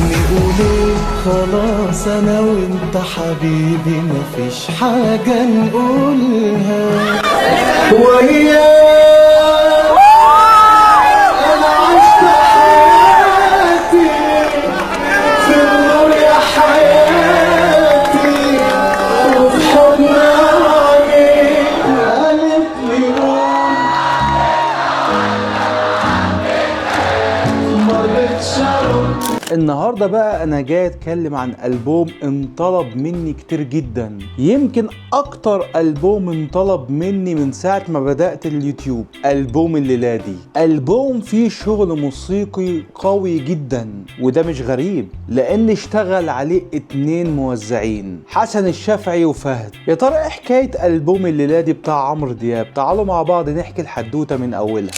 نقول خلاص انا وانت حبيبي مفيش حاجة نقولها. وياك انا عشت حياتي في النور يا حياتي، وفي حضن عينيك قالت لي قوم مرتش أرد. النهاردة بقى أنا جاي أتكلم عن ألبوم انطلب مني كتير جدا، يمكن أكتر ألبوم انطلب مني من ساعة ما بدأت اليوتيوب. ألبوم الليلة دي ألبوم فيه شغل موسيقي قوي جدا، وده مش غريب لأن اشتغل عليه 2 موزعين، حسن الشافعي وفهد. يا ترى إيه حكاية ألبوم الليلة دي بتاع عمرو دياب؟ تعالوا مع بعض نحكي الحدوتة من أولها.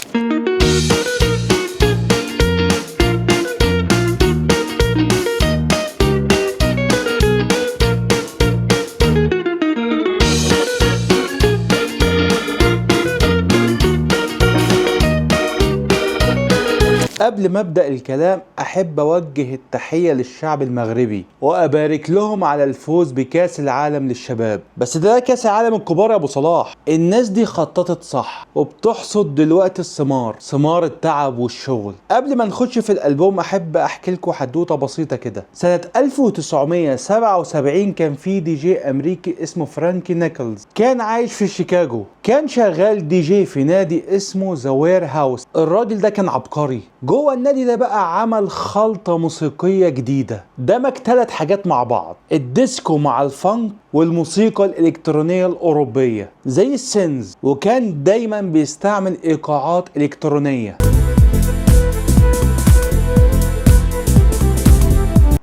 قبل ما ابدأ الكلام احب اوجه التحية للشعب المغربي وابارك لهم على الفوز بكاس العالم للشباب. بس ده كاس العالم الكبار يا ابو صلاح. الناس دي خططت صح وبتحصد دلوقتي الثمار، ثمار التعب والشغل. قبل ما نخش في الالبوم احب احكي لكم حدوته بسيطة كده. سنة 1977 كان في دي جي امريكي اسمه فرانكي نيكلز، كان عايش في شيكاغو، كان شغال دي جي في نادي اسمه ذا وير هاوس. الراجل ده كان عبقري. جوه النادي ده بقى عمل خلطة موسيقية جديدة، دمج 3 حاجات مع بعض: الديسكو مع الفانك والموسيقى الإلكترونية الأوروبية زي السينز، وكان دايما بيستعمل إيقاعات إلكترونية.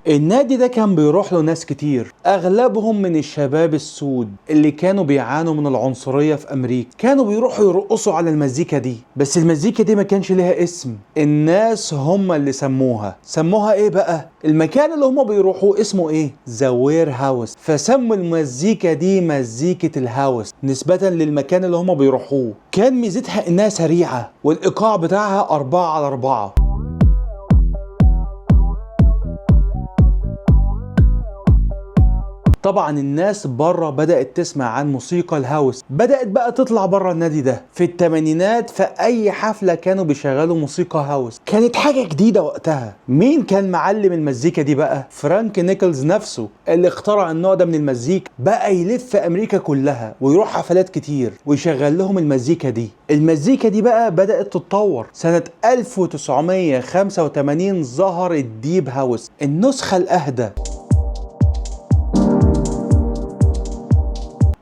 النادي ده كان بيروح له ناس كتير، اغلبهم من الشباب السود اللي كانوا بيعانوا من العنصرية في امريكا. كانوا بيروحوا يرقصوا على المزيكا دي، بس المزيكا دي ما كانش ليها اسم، الناس هم اللي سموها ايه بقى؟ المكان اللي هم بيروحوا اسمه ايه؟ ذا وير هاوس. فسموا المزيكا دي مزيكة الهاوس نسبة للمكان اللي هم بيروحوه. كان ميزتها انها سريعة والايقاع بتاعها 4/4. طبعا الناس بره بدأت تسمع عن موسيقى الهاوس، بدأت بقى تطلع بره النادي ده. في الثمانينات في اي حفلة كانوا بيشغلوا موسيقى هاوس، كانت حاجة جديدة وقتها. مين كان معلم المزيكا دي بقى؟ فرانك نيكلز نفسه اللي اخترع النوع ده من المزيكا. بقى يلف امريكا كلها ويروح حفلات كتير ويشغل لهم المزيكا دي. المزيكا دي بقى بدأت تتطور. سنة 1985 ظهر الديب هاوس، النسخة الأهدى.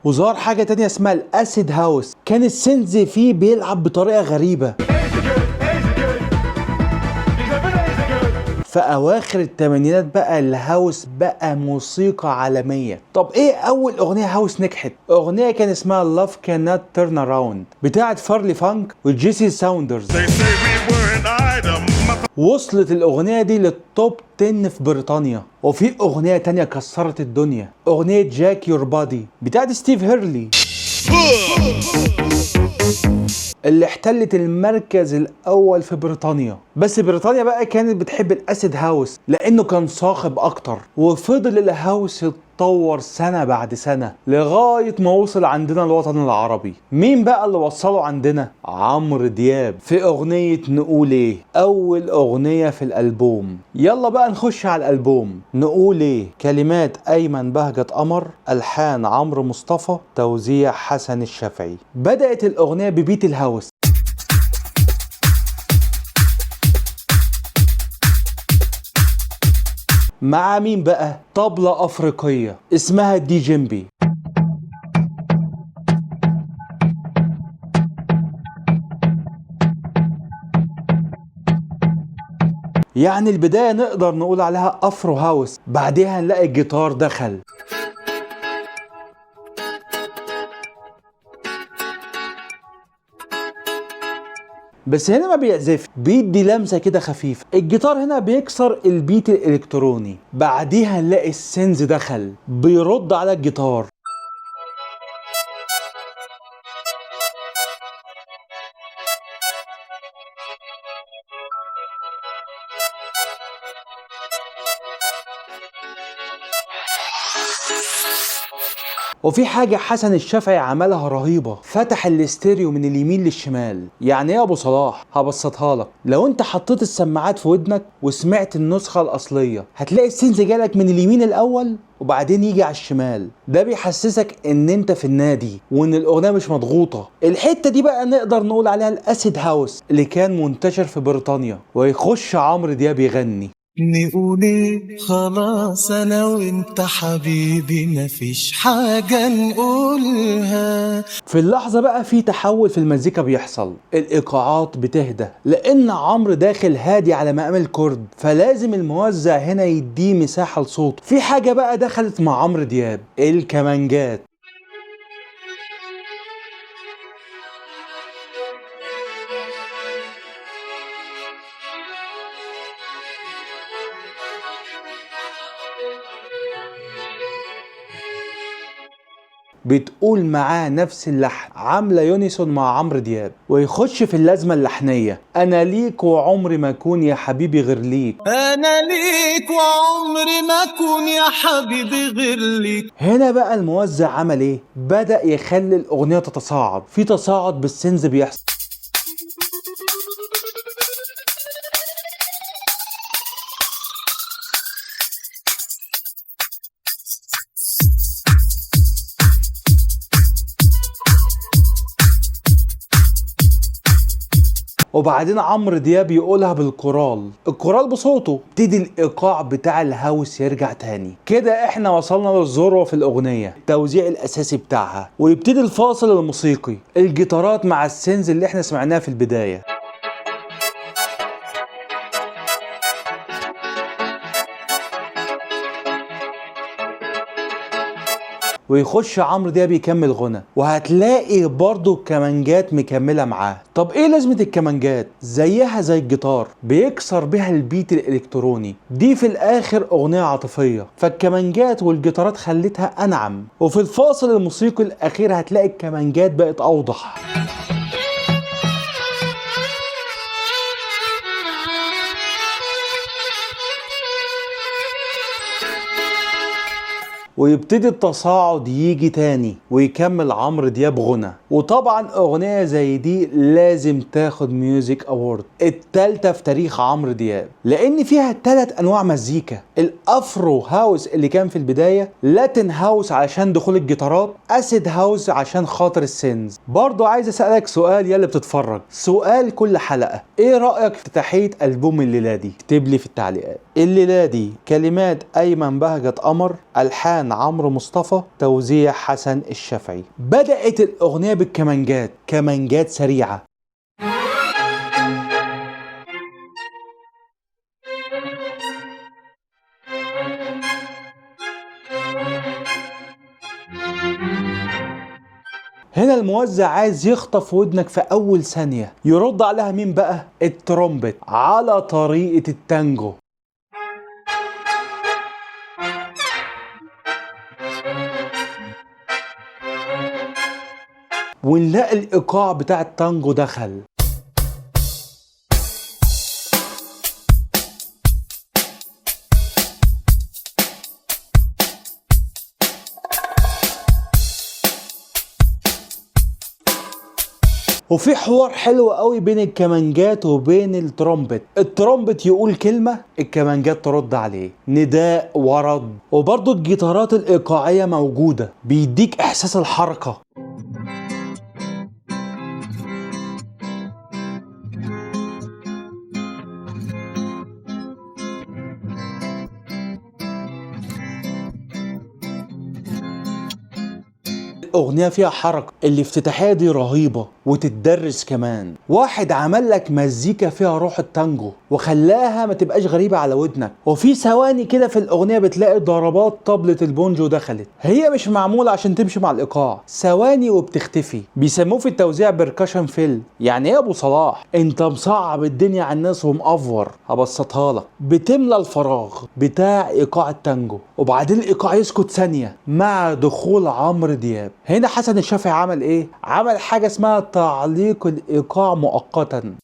وظهر حاجة تانية اسمها الاسيد هاوس، كان السينز فيه بيلعب بطريقة غريبة. في اواخر الثمانينات بقى الهاوس بقى موسيقى عالمية. طب ايه اول اغنية هاوس نجحت؟ اغنية كان اسمها Love Cannot Turn Around بتاعت فارلي فانك وجيسي ساوندرز. وصلت الاغنية دي للتوب 10 في بريطانيا. وفي اغنية تانية كسرت الدنيا، اغنية جاك يور بادي بتاعت ستيف هيرلي اللي احتلت المركز الاول في بريطانيا. بس بريطانيا بقى كانت بتحب الاسيد هاوس لانه كان صاخب اكتر، وفضل الهاوس يتطور سنة بعد سنة لغاية ما وصل عندنا الوطن العربي. مين بقى اللي وصله عندنا؟ عمرو دياب في اغنية نقول ايه، اول اغنية في الالبوم. يلا بقى نخش على الالبوم. نقول ايه كلمات ايمن بهجت قمر، الحان عمرو مصطفى، توزيع حسن الشافعي. بدأت الاغنية ببيت الهاوس، مع مين بقى؟ طبلة أفريقية اسمها دي جيمبي. يعني البداية نقدر نقول عليها أفرو هاوس، بعدها نلاقي الجيتار دخل. بس هنا ما بيعزف، بيدي لمسة كده خفيفة. الجيتار هنا بيكسر البيت الإلكتروني. بعديها نلاقي السينز دخل بيرد على الجيتار. وفي حاجة حسن الشافعي عملها رهيبة، فتح الاستيريو من اليمين للشمال. يعني ايه يا ابو صلاح؟ هبسطها لك. لو انت حطيت السماعات في ودنك وسمعت النسخة الاصلية، هتلاقي السنس جالك من اليمين الاول وبعدين يجي على الشمال. ده بيحسسك ان انت في النادي وان الاغنية مش مضغوطة. الحتة دي بقى نقدر نقول عليها الاسيد هاوس اللي كان منتشر في بريطانيا. ويخش عمرو دياب يغني: نقول ايه خلاص انا وانت حبيبي مفيش حاجة نقولها. في اللحظة بقى في تحول في المزيكا بيحصل، الإيقاعات بتهدى لأن عمرو داخل هادي على مقام الكورد، فلازم الموزع هنا يديه مساحة لصوته. في حاجة بقى دخلت مع عمرو دياب، الكمانجات. بتقول معاه نفس اللحن، عامله يونيسون مع عمرو دياب. ويخش في اللازمه اللحنيه: انا ليك وعمري ما اكون يا حبيبي غير ليك. انا ليك وعمري ما اكون يا حبيبي غير ليك. هنا بقى الموزع عمل ايه؟ بدأ يخلي الاغنيه تتصاعد، في تصاعد بالسنز بيحصل. وبعدين عمرو دياب يقولها بالكورال، الكورال بصوته، ابتدي الايقاع بتاع الهاوس يرجع تاني. كده احنا وصلنا للذروه في الاغنيه، التوزيع الاساسي بتاعها. ويبتدي الفاصل الموسيقي، الجيتارات مع السينز اللي احنا سمعناها في البدايه. ويخش عمرو دياب يكمل غنى، وهتلاقي برضو الكمانجات مكمله معاه. طب ايه لازمه الكمانجات؟ زيها زي الجيتار، بيكسر بيها البيت الالكتروني. دي في الاخر اغنيه عاطفيه، فالكمانجات والجيتارات خلتها انعم. وفي الفاصل الموسيقي الاخير هتلاقي الكمانجات بقت اوضح. ويبتدي التصاعد يجي تاني، ويكمل عمرو دياب غنى. وطبعا اغنية زي دي لازم تاخد ميوزك اوورد، التالتة في تاريخ عمرو دياب، لان فيها 3 انواع مزيكا: الافرو هاوس اللي كان في البداية، لاتين هاوس عشان دخول الجيتارات، اسيد هاوس عشان خاطر السينز. برضو عايز اسألك سؤال يا اللي بتتفرج، سؤال كل حلقة: ايه رأيك في افتتاحية البوم الليلة دي؟ اكتب لي في التعليقات. الليلة دي كلمات ايمن بهجت قمر، الحان عمرو مصطفى، توزيع حسن الشافعي. بدأت الأغنية بالكمانجات، كمانجات سريعة. هنا الموزع عايز يخطف ودنك في أول ثانية. يرد عليها مين بقى؟ الترومبت على طريقة التانجو. ونلاقي الإيقاع بتاع التانجو دخل. وفي حوار حلو قوي بين الكمانجات وبين الترومبت. الترومبت يقول كلمة، الكمانجات ترد عليه، نداء ورد. وبرضه الجيتارات الإيقاعية موجودة، بيديك إحساس الحركة. اغنيه فيها حركه، الافتتاحيه دي رهيبه وتتدرس كمان. واحد عمل لك مزيكا فيها روح التانجو وخلاها ما تبقاش غريبه على ودنك. وفي ثواني كده في الاغنيه بتلاقي ضربات طبلة البونجو دخلت، هي مش معموله عشان تمشي مع الايقاع، ثواني وبتختفي. بيسموه في التوزيع بركشن فيل. يعني ايه يا ابو صلاح؟ انت مصعب الدنيا على الناس ومقفر. هبسطها لك، بتملى الفراغ بتاع ايقاع التانجو وبعدين الايقاع يسكت ثانيه مع دخول عمرو دياب. هنا حسن الشافعي عمل ايه؟ عمل حاجة اسمها تعليق الايقاع مؤقتا.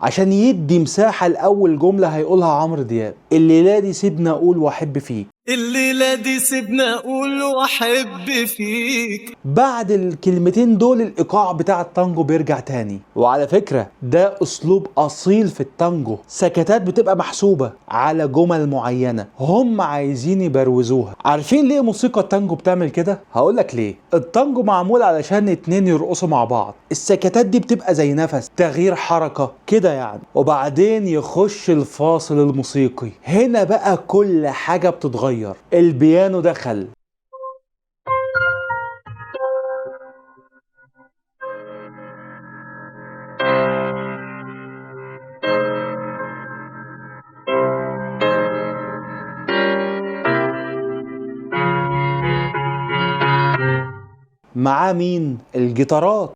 عشان يدي مساحة لأول جملة هيقولها عمرو دياب: الليلة دي سيبنا أقول وأحب فيك. الليلة دي سيبنا أقول وأحب فيك. بعد الكلمتين دول الإيقاع بتاع التانجو بيرجع تاني. وعلى فكرة ده أسلوب أصيل في التانجو، سكتات بتبقى محسوبة على جمل معينة هم عايزين يبروزوها. عارفين ليه موسيقى التانجو بتعمل كده؟ هقولك ليه. التانجو معمول علشان اتنين يرقصوا مع بعض، السكتات دي بتبقى زي نفس، تغيير حركة كده يعني، وبعدين يخش الفاصل الموسيقي. هنا بقى كل حاجة بتتغير. البيانو دخل، معاه مين؟ الجيتارات.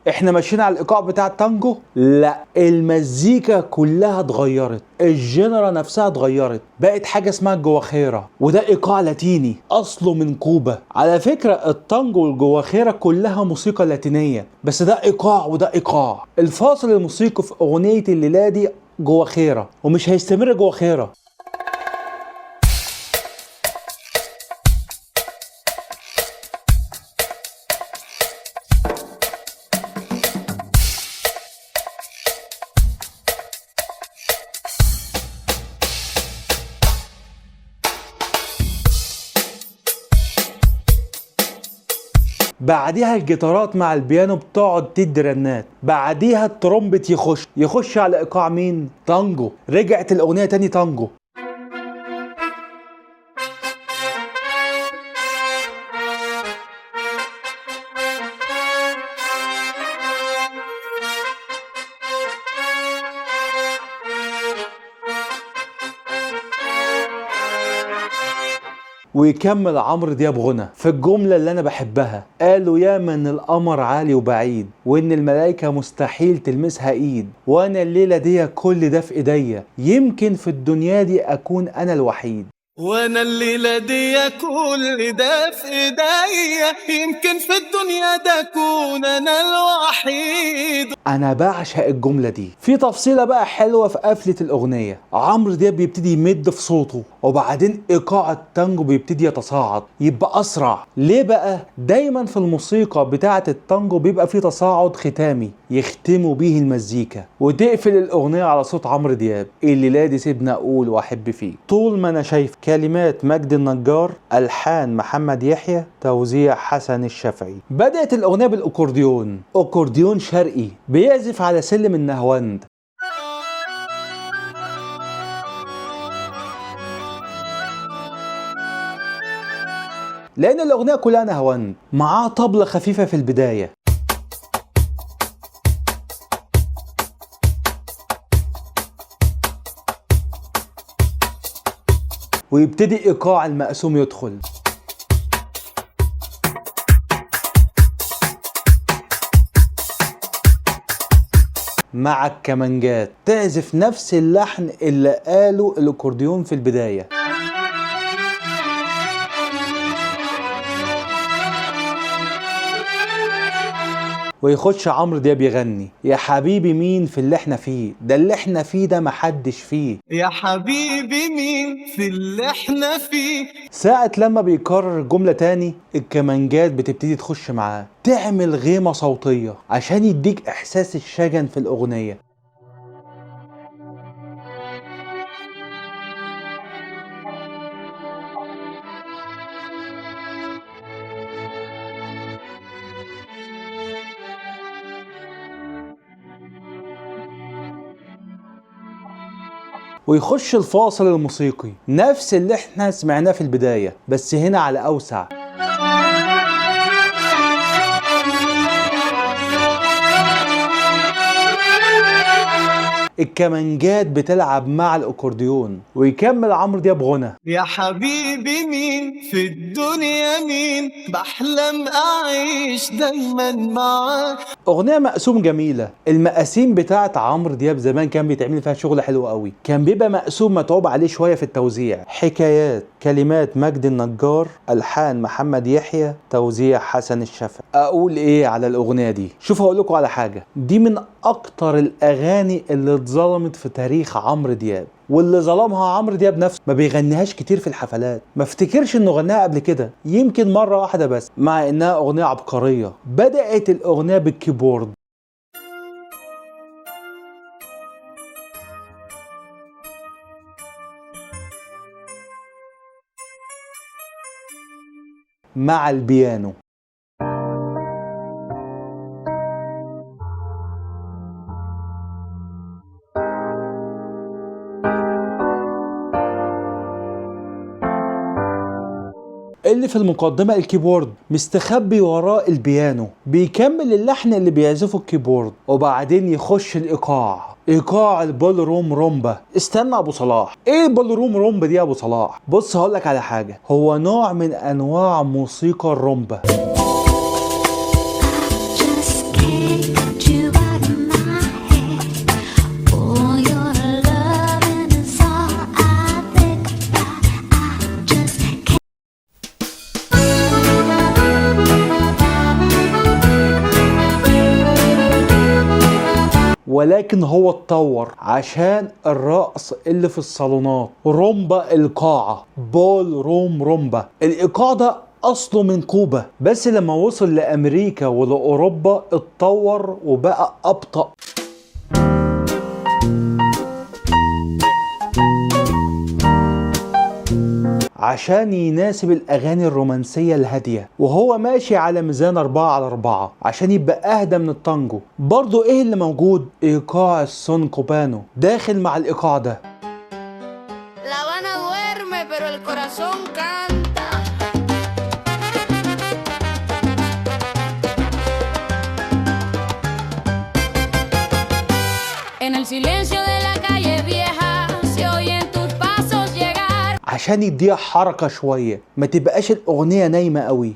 احنا ماشيين على الايقاع بتاع التانجو؟ لا، المزيكا كلها اتغيرت، الجنرا نفسها اتغيرت، بقت حاجه اسمها الجواخيرا، وده ايقاع لاتيني اصله من كوبا. على فكره التانجو والجواخيرا كلها موسيقى لاتينيه، بس ده ايقاع وده ايقاع. الفاصل الموسيقي في اغنيه الليله دي جواخيرا، ومش هيستمر جواخيرا. بعديها الجيتارات مع البيانو بتقعد تدي رنات، بعديها الترومبت يخش على ايقاع مين؟ تانجو. رجعت الاغنيه تاني تانجو. ويكمل عمرو دياب غنى في الجملة اللي أنا بحبها، قالوا يا من القمر عالي وبعيد، وإن الملايكة مستحيل تلمسها إيد، وأنا الليلة دي كل ده في إيديا، يمكن في الدنيا دي أكون أنا الوحيد. وانا الليلة دي كل ده في ايديا، يمكن في الدنيا ده اكون انا الوحيد. انا بعشق الجملة دي. في تفصيلة بقى حلوة في قفلة الاغنية، عمرو دياب بيبتدي يمد في صوته، وبعدين ايقاع التانجو بيبتدي يتصاعد، يبقى اسرع. ليه بقى؟ دايما في الموسيقى بتاعة التانجو بيبقى في تصاعد ختامي يختموا بيه المزيكا، وتقفل الاغنية على صوت عمرو دياب: الليلة دي سيبنا اقول واحب فيك. طول ما انا شايف. كلمات مجدي النجار، ألحان محمد يحيى، توزيع حسن الشافعي. بدأت الأغنية بالأكورديون، أكورديون شرقي بيعزف على سلم النهواند. لأن الأغنية كلها نهواند، معاه طبلة خفيفة في البداية. ويبتدي ايقاع المقسوم يدخل. مع الكمانجات تعزف نفس اللحن اللي قاله الاكورديون في البداية. ويخش عمرو دياب يغني: يا حبيبي مين في اللي احنا فيه، ده اللي احنا فيه ده محدش فيه. يا حبيبي مين في اللي احنا فيه. ساعة لما بيكرر الجملة تاني الكمانجات بتبتدي تخش معاه، تعمل غيمة صوتية عشان يديك احساس الشجن في الاغنية. ويخش الفاصل الموسيقي نفس اللي احنا سمعناه في البداية، بس هنا على أوسع. الكمانجات بتلعب مع الاكورديون. ويكمل عمرو دياب غنى: يا حبيبي مين في الدنيا مين بحلم أعيش دايما معاك. اغنيه مقسوم جميله. المقاسيم بتاعت عمرو دياب زمان كان بيتعمل فيها شغل حلو قوي، كان بيبقى مقسوم متعوب عليه شويه في التوزيع. حكايات، كلمات مجدي النجار، الحان محمد يحيى، توزيع حسن الشافعي. اقول ايه على الاغنيه دي؟ شوف اقول لكم على حاجه، دي من اكتر الاغاني اللي اتظلمت في تاريخ عمرو دياب، واللي ظلمها عمرو دياب نفسه. ما بيغنيهاش كتير في الحفلات، ما افتكرش انه غناها قبل كده، يمكن مره واحده بس، مع انها اغنيه عبقريه. بدات الاغنيه بالكيبورد، مع البيانو. اللي في المقدمة الكيبورد مستخبي وراه البيانو، بيكمل اللحن اللي بيعزفه الكيبورد، وبعدين يخش الإيقاع، إيقاع البول روم رومبا. استنى أبو صلاح، إيه البول روم رومبا دي يا أبو صلاح؟ بص هقولك على حاجة، هو نوع من أنواع موسيقى الرومبا. ولكن هو اتطور عشان الرقص اللي في الصالونات، رومبا القاعة، بول روم رومبا. الإيقاع ده أصله من كوبا، بس لما وصل لأمريكا ولأوروبا اتطور وبقى أبطأ. عشان يناسب الأغاني الرومانسية الهادية، وهو ماشي على ميزان 4/4 عشان يبقى أهدى من التانجو. برضو إيه اللي موجود؟ إيقاع السون كوبانو داخل مع الإيقاع ده. عشان يديها حركة شوية، ما تبقاش الأغنية نايمة قوي.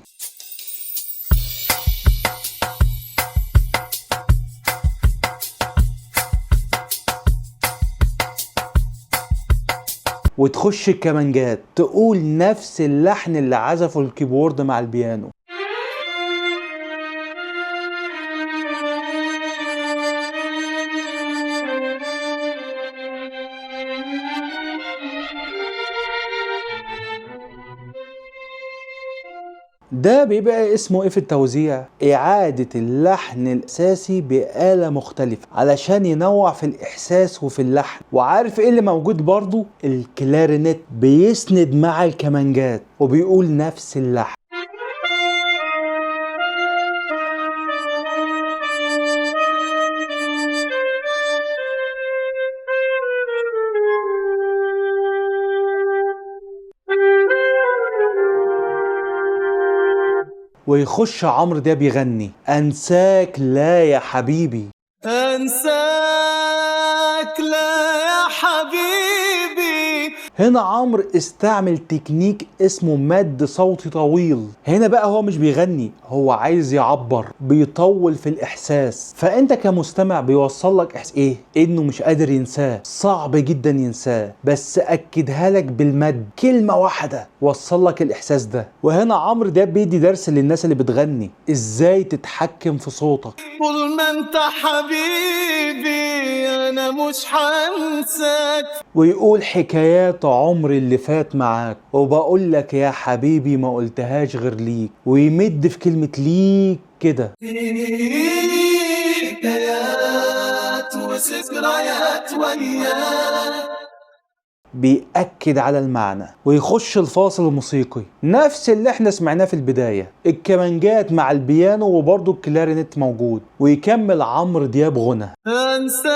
وتخش الكمانجات تقول نفس اللحن اللي عزفه الكيبورد مع البيانو. ده بيبقى اسمه ايه في التوزيع؟ إعادة اللحن الأساسي بآلة مختلفة علشان ينوع في الإحساس وفي اللحن. وعارف ايه اللي موجود برضو؟ الكلارينيت بيسند مع الكمانجات وبيقول نفس اللحن. ويخش عمرو دياب يغني انساك لا يا حبيبي. انساك لا يا حبيبي. هنا عمرو استعمل تكنيك اسمه مد صوتي طويل. هنا بقى هو مش بيغني، هو عايز يعبر، بيطول في الاحساس. فانت كمستمع بيوصل لك احساس ايه؟ انه مش قادر ينساه، صعب جدا ينساه، بس اكدها لك بالمد، كلمة واحدة وصل لك الاحساس ده. وهنا عمرو ده بيدي درس للناس اللي بتغني ازاي تتحكم في صوتك. طول ما انت حبيبي انا مش هنساك. ويقول حكايات عمري اللي فات معاك، وبقول لك يا حبيبي ما قلتهاش غير ليك، ويمد في كلمة ليك كده. حكايات وذكريات وياك. بيأكد على المعنى. ويخش الفاصل الموسيقي نفس اللي احنا سمعناه في البداية، الكمانجات مع البيانو وبرضه الكلارينيت موجود. ويكمل عمرو دياب غنى انساك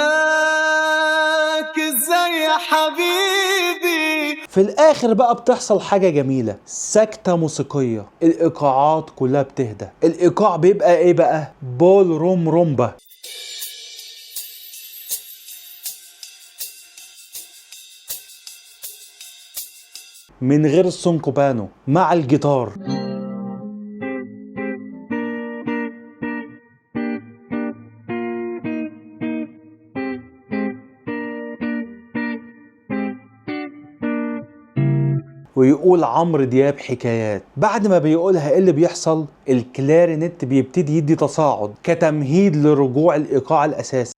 ازاي يا حبيبي. في الاخر بقى بتحصل حاجة جميلة، سكتة موسيقية، الايقاعات كلها بتهدى. الايقاع بيبقى ايه بقى؟ بول روم رومبا. من غير السونكوبانو مع الجيتار. ويقول عمرو دياب حكايات. بعد ما بيقولها ايه اللي بيحصل؟ الكلارينت بيبتدي يدي تصاعد كتمهيد لرجوع الايقاع الاساسي.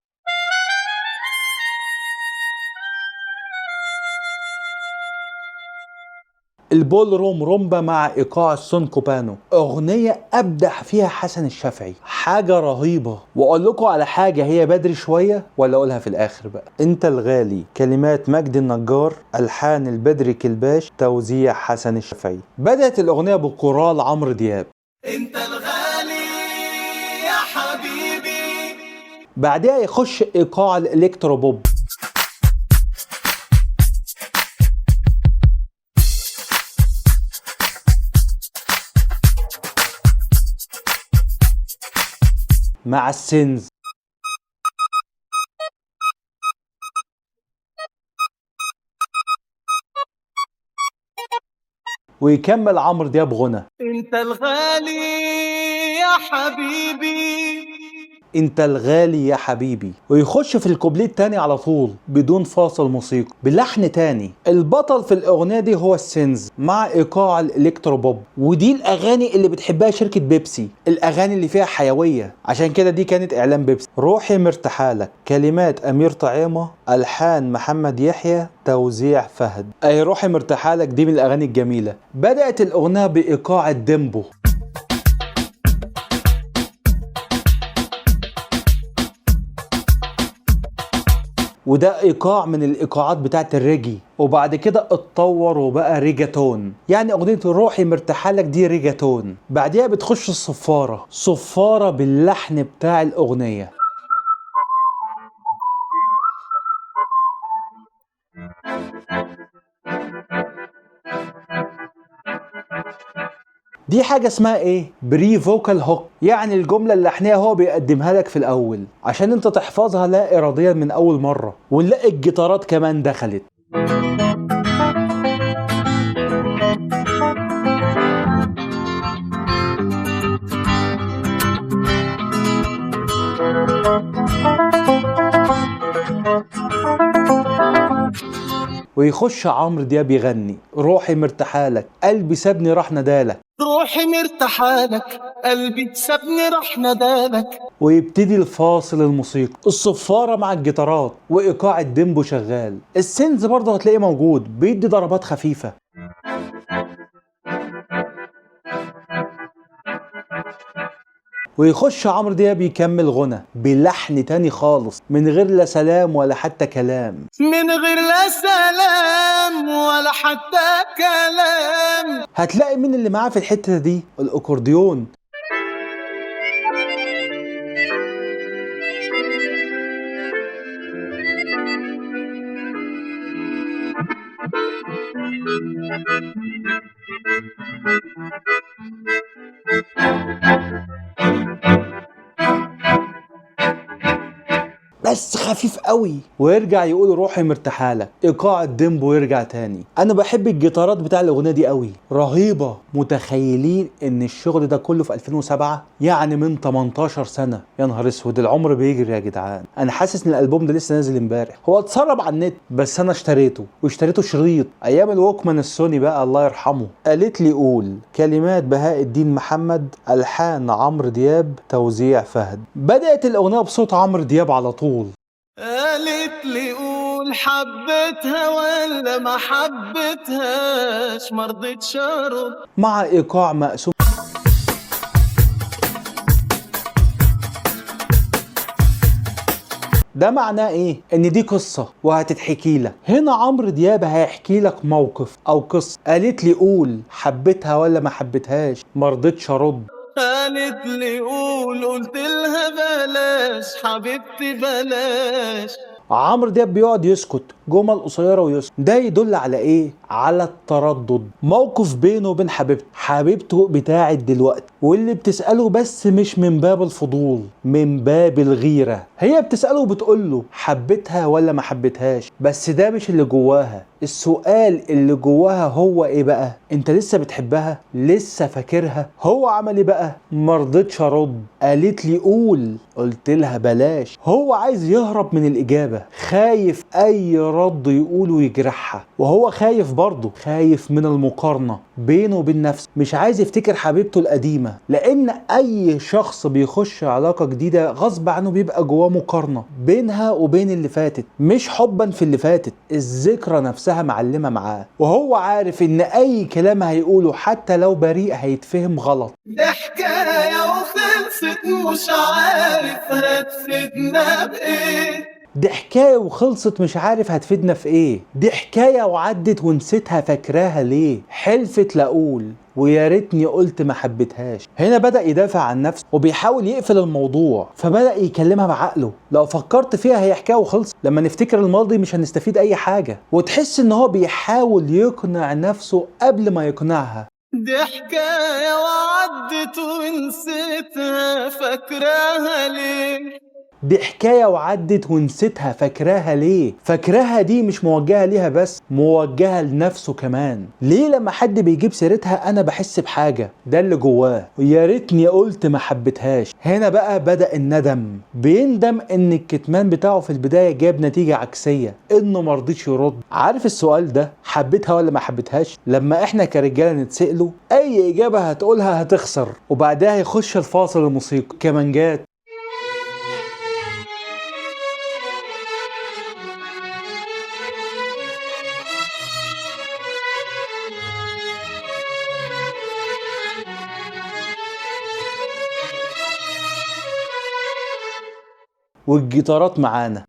البول روم رومبا مع ايقاع السونكوبانو، اغنيه ابدع فيها حسن الشافعي، حاجه رهيبه. واقول لكم على حاجه، هي بدري شويه ولا اقولها في الاخر بقى؟ انت الغالي، كلمات مجدي النجار، الحان البدري كلباش، توزيع حسن الشافعي. بدات الاغنيه بكورال عمرو دياب، انت الغالي يا حبيبي. بعدها يخش ايقاع الالكترو بوب، مع السينز، ويكمل عمرو دياب غنى انت الغالي يا حبيبي. انت الغالي يا حبيبي، ويخش في الكوبليه التاني على طول بدون فاصل موسيقى بلحن تاني. البطل في الاغنيه دي هو السينز مع ايقاع الالكترو بوب، ودي الاغاني اللي بتحبها شركه بيبسي، الاغاني اللي فيها حيويه، عشان كده دي كانت اعلان بيبسي. روحي مرتاحالك، كلمات امير طعيمه، الحان محمد يحيى، توزيع فهد. اي روحي مرتاحالك دي من الاغاني الجميله. بدات الاغنيه بايقاع الديمبو، وده ايقاع من الايقاعات بتاعت الريجي، وبعد كده اتطور وبقى ريجاتون. يعني اغنيه روحي مرتاحالك دي ريجاتون. بعديها بتخش الصفاره، صفاره باللحن بتاع الاغنيه. دي حاجة اسمها ايه؟ بري فوكال هوك، يعني الجملة اللحنية هو بيقدمها لك في الأول عشان انت تحفظها لا إراديا من أول مرة. ونلاقي الجيتارات كمان دخلت. ويخش عمرو دياب يغني روحي مرتاحالك، قلبي سابني راح ندالك. روحي مرتاحالك، قلبي سابني راح ندالك. ويبتدي الفاصل الموسيقي، الصفارة مع الجيتارات وإيقاع الديمبو شغال. السينز برضه هتلاقيه موجود بيدي ضربات خفيفة. ويخش عمرو دياب يكمل غنى بلحن تاني خالص من غير لا سلام ولا حتى كلام. من غير لا سلام ولا حتى كلام. هتلاقي مين اللي معاه في الحتة دي؟ الأكورديون. بس خفيف قوي، ويرجع يقول روحي مرتاحالك، ايقاع الديمبو يرجع تاني. انا بحب الجيتارات بتاع الاغنيه دي قوي، رهيبه. متخيلين ان الشغل ده كله في 2007؟ يعني من 18 سنه. يا نهار اسود، العمر بيجري يا جدعان. انا حاسس ان الالبوم ده لسه نازل امبارح. هو اتسرب على النت بس انا اشتريته، واشتريته شريط ايام الووكمان السوني بقى الله يرحمه. قالت لي قول، كلمات بهاء الدين محمد، الحان عمرو دياب، توزيع فهد. بدات الاغنيه بصوت عمرو دياب على طول. قالت لي قول، حبيتها ولا ما حبيتهاش، مرضتش ارد. مع ايقاع مقسوم. ده معناه ايه؟ ان دي قصة وهتتحكي لك. هنا عمرو دياب هيحكي لك موقف او قصة. قالت لي قول، حبيتها ولا ما حبيتهاش، مرضتش ارد. قالت لي قول، قلت لها بلاش حبيبتي بلاش. عمرو دياب بيقعد يسكت جمل قصيرة ويسكت. ده يدل على ايه؟ على التردد. موقف بينه وبين حبيبته بتاعت دلوقتي، واللي بتسأله بس مش من باب الفضول، من باب الغيرة. هي بتسأله وبتقوله حبيتها ولا ما حبيتهاش، بس ده مش اللي جواها. السؤال اللي جواها هو ايه بقى؟ انت لسه بتحبها؟ لسه فاكرها؟ هو عمل ايه بقى؟ مرضتش ارد، قالت لي قول، قلت لها بلاش. هو عايز يهرب من الاجابة، خايف اي رد يقوله يجرحها، وهو خايف برضه، خايف من المقارنة بينه وبين نفسه. مش عايز يفتكر حبيبته القديمة، لان اي شخص بيخش علاقة جديدة غصب عنه بيبقى جواه مقارنة بينها وبين اللي فاتت، مش حبا في اللي فاتت، الذكرى نفسها معلمة معاه. وهو عارف ان اي كلام هيقوله حتى لو بريء هيتفهم غلط. ده حكاية وخلصت مش عارف هتفيدنا بإيه. دي حكاية وخلصت مش عارف هتفيدنا في ايه. دي حكاية وعدت ونسيتها فاكراها ليه. حلفت لأقول ويا ريتني قلت ما حبيتهاش. هنا بدأ يدافع عن نفسه وبيحاول يقفل الموضوع، فبدأ يكلمها بعقله. لو فكرت فيها هي حكاية وخلصت، لما نفتكر الماضي مش هنستفيد أي حاجة. وتحس إن هو بيحاول يقنع نفسه قبل ما يقنعها. دي حكاية وعدت ونسيتها فاكراها ليه. دي حكاية وعدت ونسيتها فاكراها ليه. فاكراها دي مش موجهة ليها بس، موجهة لنفسه كمان. ليه لما حد بيجيب سيرتها انا بحس بحاجة؟ ده اللي جواه، ويا ريتني قلت ما حبيتهاش. هنا بقى بدأ الندم. بيندم ان الكتمان بتاعه في البداية جاب نتيجة عكسية، انه مرضيش يرد. عارف السؤال ده، حبيتها ولا ما حبيتهاش؟ لما احنا كرجالة نتسأله اي اجابة هتقولها هتخسر، وبعدها يخش الفاصل الموسيقي كمانجات. والجيتارات معانا.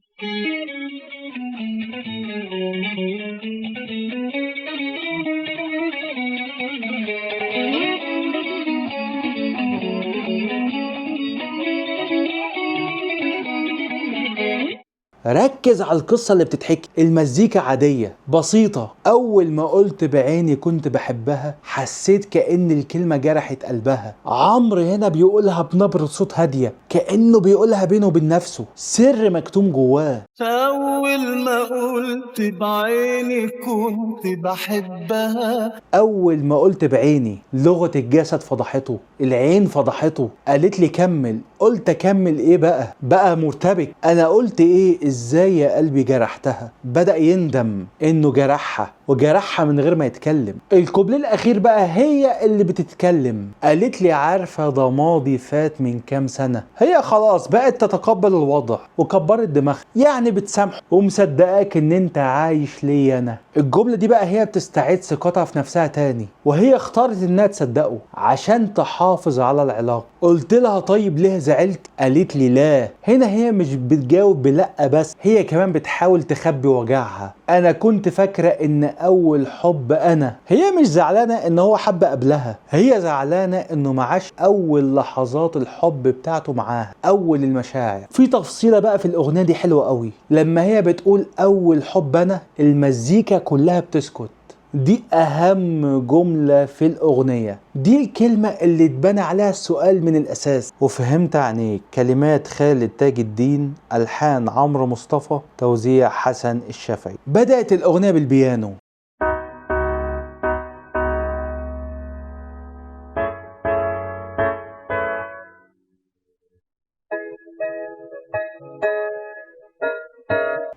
ركز على القصة اللي بتتحكي. المزيكا عادية بسيطة. أول ما قلت بعيني كنت بحبها حسيت كأن الكلمة جرحت قلبها. عمرو هنا بيقولها بنبرة صوت هادية، كأنه بيقولها بينه وبين نفسه، سر مكتوم جواه. أول ما قلت بعيني كنت بحبها. أول ما قلت بعيني، لغة الجسد فضحته، العين فضحته. قالت لي كمل. قلت أكمل إيه بقى مرتبك. أنا قلت إيه؟ إزاي يا قلبي جرحتها؟ بدأ يندم إنه جرحها، وجرحها من غير ما يتكلم. الكوبليه الأخير بقى هي اللي بتتكلم. قالت لي عارفة ده ماضي فات من كام سنة. هي خلاص بقت تتقبل الوضع وكبرت دماغها، يعني بتسامحه ومصدقاك إن أنت عايش لي أنا. الجملة دي بقى هي بتستعيد ثقتها في نفسها تاني، وهي اختارت إنها تصدقه عشان تحافظ على العلاقة. قلت لها طيب ليه زعلت؟ قالت لي لا. هنا هي مش بتجاوب بلأ بس، هي كمان بتحاول تخبي وجعها. انا كنت فاكرة ان اول حب انا. هي مش زعلانة ان هو حب قبلها، هي زعلانة انه معاش اول لحظات الحب بتاعته معاها، اول المشاعر. في تفصيلة بقى في الاغنية دي حلوة قوي، لما هي بتقول اول حب انا المزيكا كلها بتسكت. دي اهم جملة في الاغنية، دي الكلمة اللي اتبنى عليها السؤال من الاساس. وفهمت عنيك. كلمات خالد تاج الدين، الحان عمرو مصطفى، توزيع حسن الشافعي. بدأت الاغنية بالبيانو.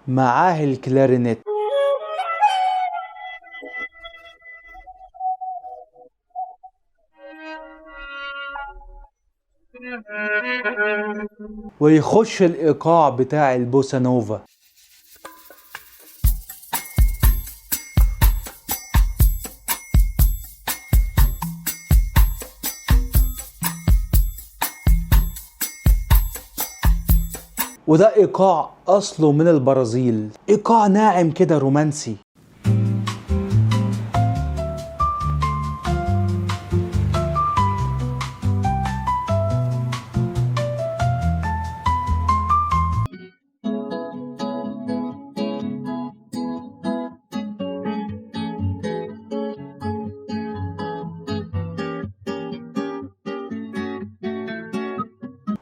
معاه الكلارينيت. ويخش الايقاع بتاع البوسا نوفا. وده ايقاع اصله من البرازيل، ايقاع ناعم كده رومانسي.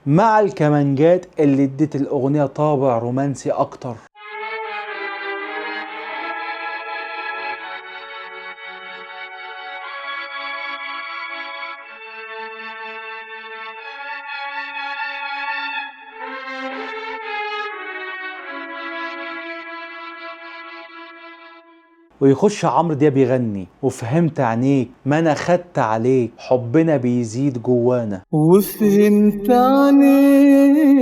مع الكمانجات اللي ادت الأغنية طابع رومانسي أكتر. ويخش عمرو دياب يغني وفهمت عينيك ما انا خدت عليك حبنا بيزيد جوانا. وفهمت عنيك.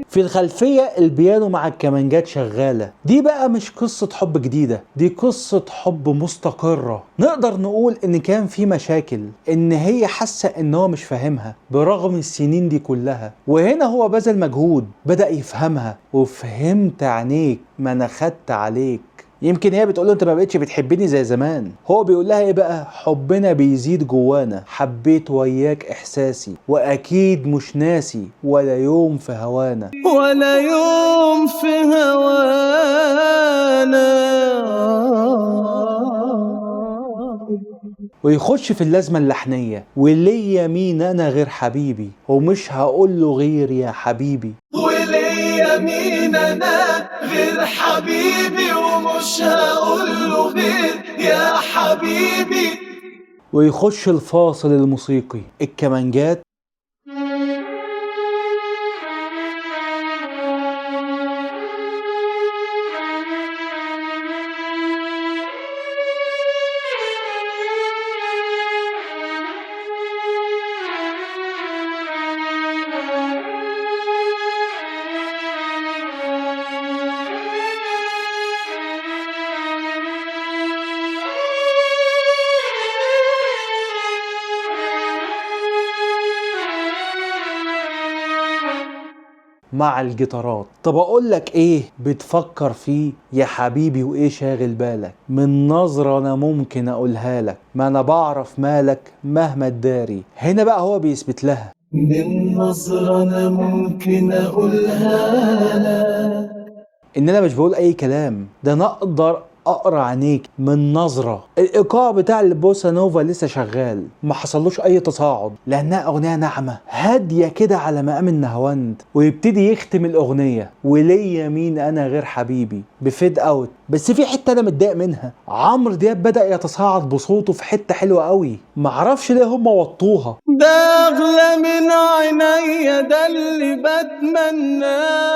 في الخلفية البيانو مع الكمانجات شغالة. دي بقى مش قصة حب جديدة، دي قصة حب مستقرة. نقدر نقول ان كان في مشاكل، ان هي حاسة ان هو مش فاهمها برغم السنين دي كلها، وهنا هو بذل مجهود بدأ يفهمها. وفهمت عينيك ما انا خدت عليك. يمكن هي بتقوله انت ما بقتش بتحبني زي زمان، هو بيقول لها ايه بقى؟ حبنا بيزيد جوانا، حبيت وياك احساسي واكيد مش ناسي ولا يوم في هوانا. ولا يوم في هوانا. ويخش في اللازمة اللحنية، وليا مين انا غير حبيبي ومش هقول له غير يا حبيبي. وليا مين انا غير حبيبي ومش هقول له غير يا حبيبي. ويخش الفاصل الموسيقي، الكمانجات مع الجيتارات. طب اقول لك ايه بتفكر فيه يا حبيبي وايه شاغل بالك؟ من نظرة انا ممكن اقولها لك، ما انا بعرف مالك مهما تداري. هنا بقى هو بيثبت لها من نظرة انا ممكن اقولها لك ان انا مش بقول اي كلام، ده انا اقدر اقرا عينيك من نظره. الايقاع بتاع البوسا نوفا لسه شغال، ما حصلوش اي تصاعد لانها اغنيه ناعمه هاديه كده على مقام النهاوند. ويبتدي يختم الاغنيه وليا مين انا غير حبيبي بفيد اوت. بس في حته انا متضايق منها، عمرو دياب بدا يتصاعد بصوته في حته حلوه قوي، معرفش ليه هم وطوها. ده اغلى من عينيا ده اللي بتمناه.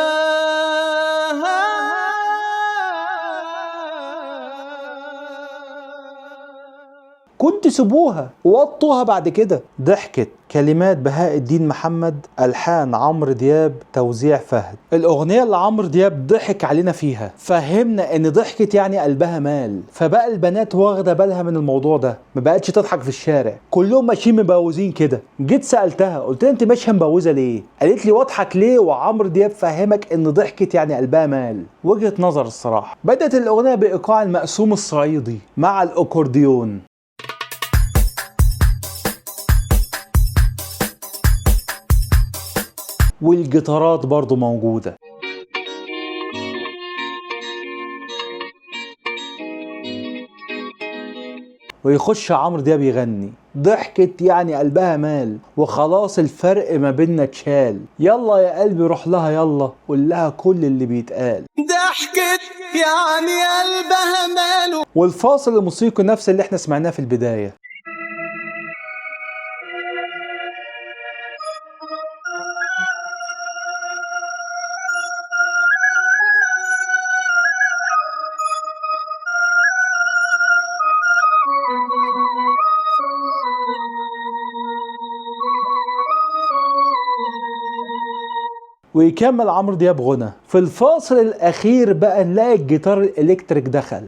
كنت سيبوها ووطوها بعد كده. ضحكت، كلمات بهاء الدين محمد، ألحان عمرو دياب، توزيع فهد. الأغنية اللي عمرو دياب ضحك علينا فيها، فهمنا إن ضحكت يعني قلبها مال، فبقى البنات واخدة بالها من الموضوع ده، ما بقتش تضحك في الشارع، كلهم ماشيين مبوزين كده. جيت سألتها قلت لها أنت ماشية مبوزة ليه؟ قالت لي واضحك ليه وعمرو دياب فهمك إن ضحكت يعني قلبها مال. وجهة نظر الصراحة. بدأت الأغنية بإيقاع المقسوم الصعيدي مع الأكورديون، والجيتارات برضو موجودة. ويخش عمرو دياب يغني، ضحكت يعني قلبها مال وخلاص الفرق ما بيننا اتشال، يلا يا قلبي روح لها يلا قول لها كل اللي بيتقال. ضحكت يعني قلبها ماله. والفاصل الموسيقي نفس اللي احنا سمعناه في البداية. ويكمل عمرو دياب غنى. في الفاصل الأخير بقى نلاقي الجيتار الإلكتريك دخل،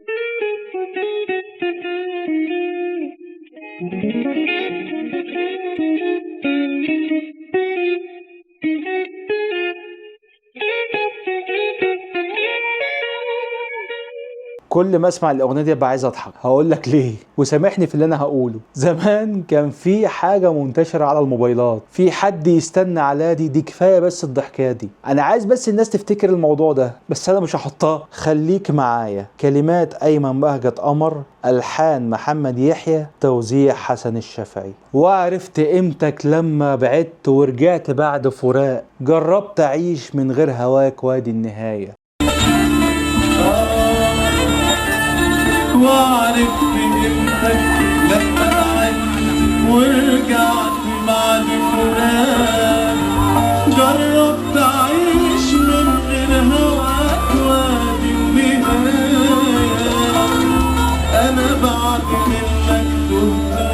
كل ما اسمع الاغنيه دي ابقى عايز اضحك. هقول لك ليه وسامحني في اللي انا هقوله. زمان كان في حاجه منتشره على الموبايلات، في حد يستنى على دي كفايه بس الضحكه دي. انا عايز بس الناس تفتكر الموضوع ده، بس انا مش هحطها. خليك معايا. كلمات ايمن بهجت قمر، الحان محمد يحيى، توزيع حسن الشافعي. وعرفت قيمتك لما بعدت ورجعت بعد فراق، جربت اعيش من غير هواك وادي النهايه. وعرفت قيمتك لما بعدت ورجعت بعد فراق، جربت اعيش من غير هواك وادي النهاية. انا بعد منك تهت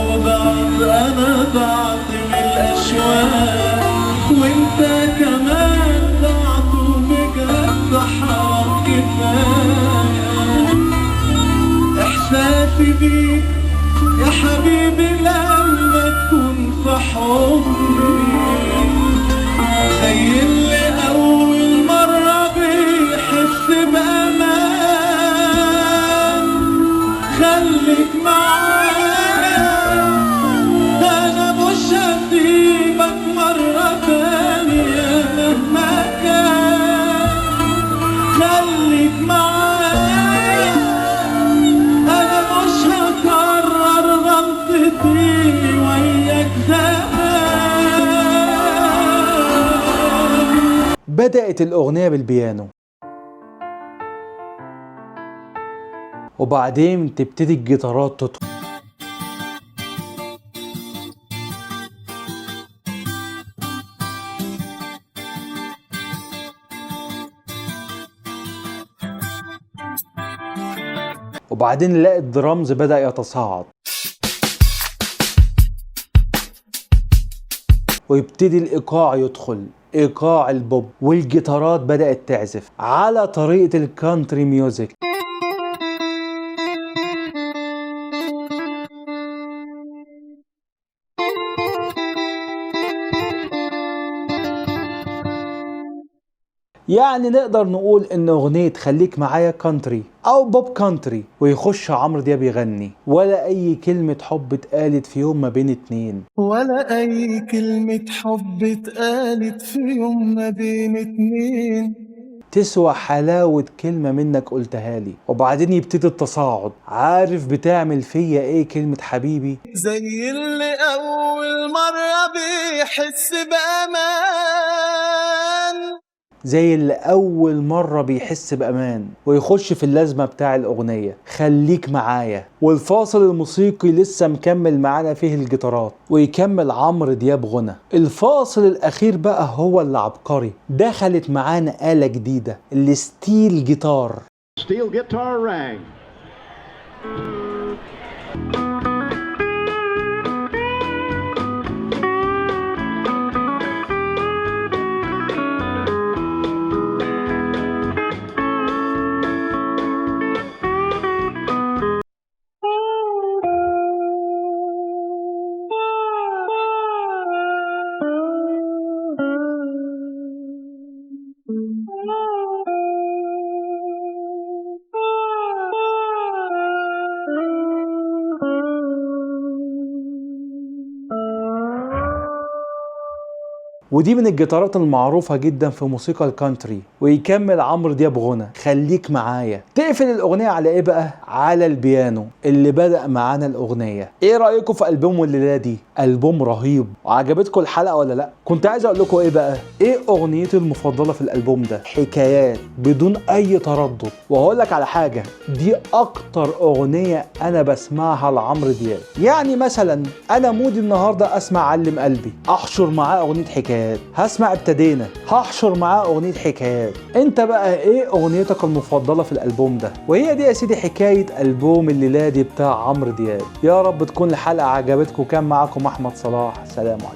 وضعت، انا ضعت من الاشواق، وانت كمان ضعت وبجد حرام كفاية. احساسي بيك يا حبيبي لما تكون في حضني، زي اللي اول مرة بيحس بامان. خليك معايا، انا مش هسيبك مرة تانية مهما كان. خليك معايا، انا مش هكرر غلطتي وياك زمان. بدأت الأغنية بالبيانو، وبعدين تبتدي الجيتارات تدخل، وبعدين نلاقي الدرامز بدأ يتصاعد، ويبتدي الإيقاع يدخل، إيقاع البوب، والجيتارات بدأت تعزف على طريقة الكانتري ميوزك. يعني نقدر نقول ان اغنية خليك معايا كانتري او بوب كانتري، ويخش عمرو دياب يغني، ولا اي كلمة حب اتقالت في يوم ما بين اتنين، ولا اي كلمة حب اتقالت في يوم ما بين اتنين، تسوى حلاوة كلمة منك قلتها لي. وبعدين يبتدي التصاعد. عارف بتعمل فيا ايه كلمة حبيبي؟ زي اللي اول مرة بيحس بامان. زي اللي أول مرة بيحس بأمان. ويخش في اللازمة بتاع الأغنية خليك معايا، والفاصل الموسيقي لسه مكمل معانا فيه الجيتارات، ويكمل عمرو دياب غنى. الفاصل الأخير بقى هو اللي عبقري، دخلت معانا آلة جديدة، الستيل جيتار. Steel guitar rang. ودي من الجيتارات المعروفة جدا في موسيقى الكانتري. ويكمل عمرو دياب غنى خليك معايا. تقفل الأغنية على إيه بقى؟ على البيانو اللي بدأ معانا الأغنية. إيه رأيكم في ألبوم الليلة دي؟ ألبوم رهيب. وعجبتكم الحلقة ولا لأ؟ كنت عايز أقول لكم إيه بقى؟ إيه أغنيتي المفضلة في الألبوم ده؟ حكايات بدون أي تردد. وهقول لك على حاجة، دي أكتر أغنية أنا بسمعها لعمرو دياب. يعني مثلا أنا مودي النهاردة أسمع علم قلبي، أحشر معاه أغنية حكايات. هسمع ابتدينا، هحشر معاه أغنية حكايات. أنت بقى إيه أغنيتك المفضلة في الألبوم ده؟ وهي دي يا سيدي حكاية ألبوم الليلة دي بتاع عمرو دياب. يا رب تكون الحلقة عجبتكم. كان معاكم أحمد صلاح، سلام عليكم.